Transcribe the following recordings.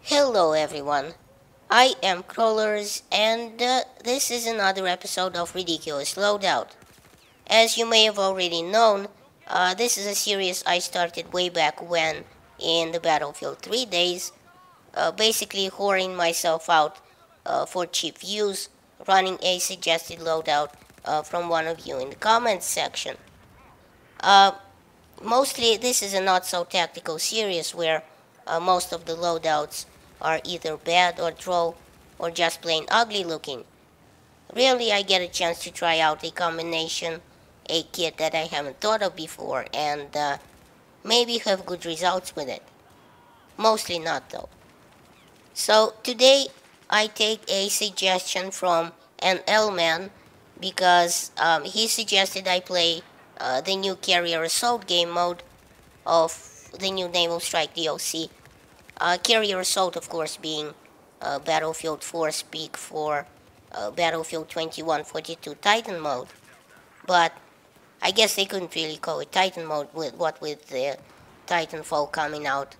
Hello everyone, I am Crawlers and this is another episode of Ridiculous Loadout. As you may have already known, this is a series I started way back when in the Battlefield 3 days, basically whoring myself out for cheap views, running a suggested loadout from one of you in the comments section. Uh, Mostly this is a not so tactical series where most of the loadouts are either bad or droll or just plain ugly looking. Rarely I get a chance to try out a combination, a kit that I haven't thought of before and maybe have good results with it. Mostly not though. So today I take a suggestion from an L-man because he suggested I play the new Carrier Assault game mode of the new Naval Strike DLC. Carrier Assault, of course, being Battlefield 4 speak for Battlefield 2142 Titan mode. But I guess they couldn't really call it Titan mode with the Titanfall coming out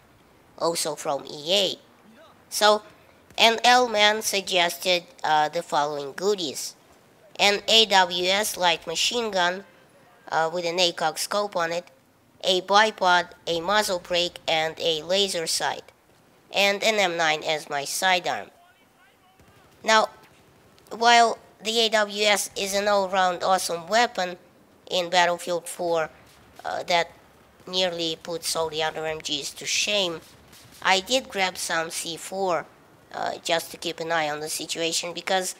also from EA. So, an L-man suggested the following goodies. An AWS light machine gun with an ACOG scope on it, a bipod, a muzzle brake, and a laser sight, and an M9 as my sidearm. Now, while the AWS is an all-round awesome weapon in Battlefield 4 that nearly puts all the other MGs to shame, I did grab some C4 just to keep an eye on the situation because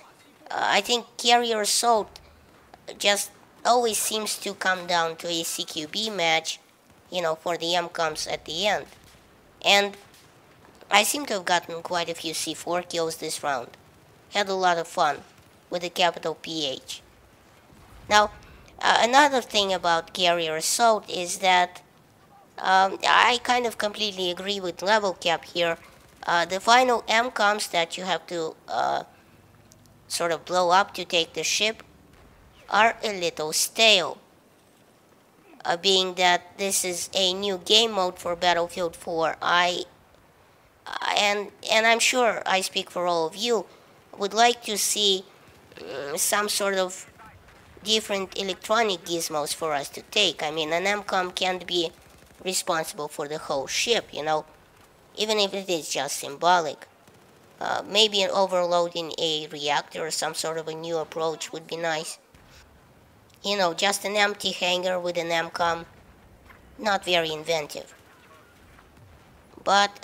I think Carrier Assault just always seems to come down to a CQB match, for the MCOMs at the end. And I seem to have gotten quite a few C4 kills this round. Had a lot of fun with a capital PH. Now, another thing about Carrier Assault is that I kind of completely agree with Level Cap here. The final MCOMs that you have to sort of blow up to take the ship are a little stale. Being that this is a new game mode for Battlefield 4, and I'm sure I speak for all of you, would like to see some sort of different electronic gizmos for us to take. I mean, an MCOM can't be responsible for the whole ship, even if it is just symbolic. Maybe overloading a reactor or some sort of a new approach would be nice. Just an empty hangar with an MCOM, not very inventive. But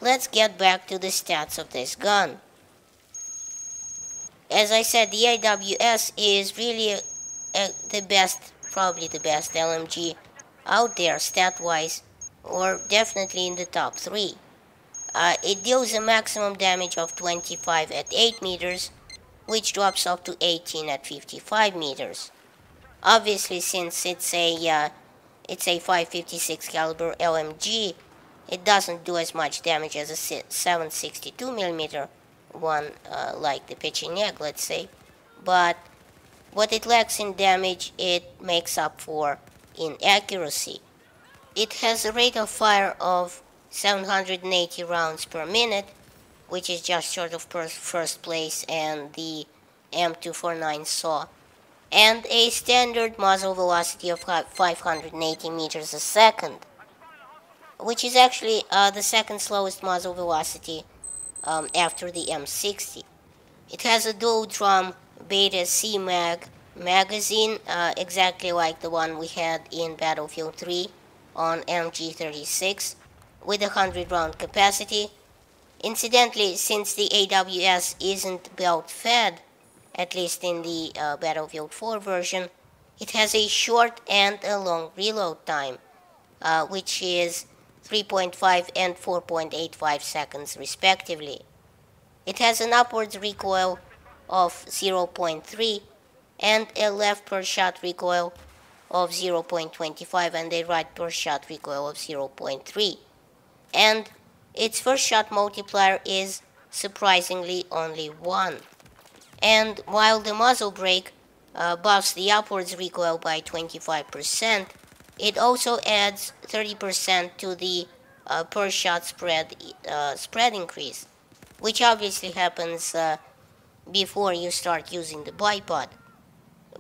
let's get back to the stats of this gun. As I said, the AWS is really probably the best LMG out there stat-wise, or definitely in the top 3. It deals a maximum damage of 25 at 8 meters, which drops off to 18 at 55 meters. Obviously, since it's a 556 caliber LMG, it doesn't do as much damage as a 762mm one, like the pitching egg, let's say. But what it lacks in damage, it makes up for in accuracy. It has a rate of fire of 780 rounds per minute, which is just short of first place and the M249 SAW, and a standard muzzle velocity of 580 meters a second, which is actually the second slowest muzzle velocity after the M60. It has a dual drum Beta C magazine, exactly like the one we had in Battlefield 3 on MG36, with a 100 round capacity. Incidentally, since the AWS isn't belt fed, at least in the Battlefield 4 version, it has a short and a long reload time, which is 3.5 and 4.85 seconds respectively. It has an upwards recoil of 0.3 and a left per shot recoil of 0.25 and a right per shot recoil of 0.3. And its first shot multiplier is surprisingly only 1. And while the muzzle brake buffs the upwards recoil by 25%, it also adds 30% to the per shot spread increase, which obviously happens before you start using the bipod.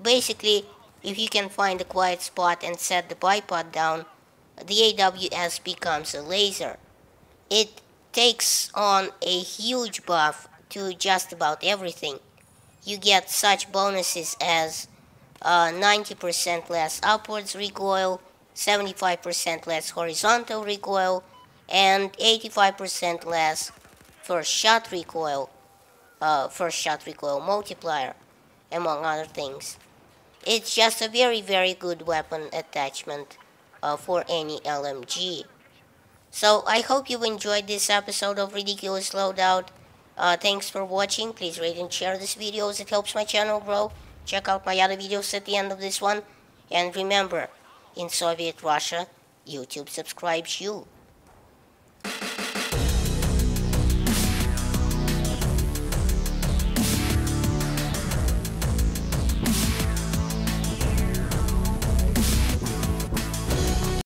Basically, if you can find a quiet spot and set the bipod down, the AWS becomes a laser. It takes on a huge buff to just about everything. You get such bonuses as 90% less upwards recoil, 75% less horizontal recoil, and 85% less first shot recoil multiplier, among other things. It's just a very, very good weapon attachment for any LMG. So I hope you enjoyed this episode of Ridiculous Loadout. Thanks for watching. Please rate and share this video as it helps my channel grow. Check out my other videos at the end of this one. And remember, in Soviet Russia, YouTube subscribes you.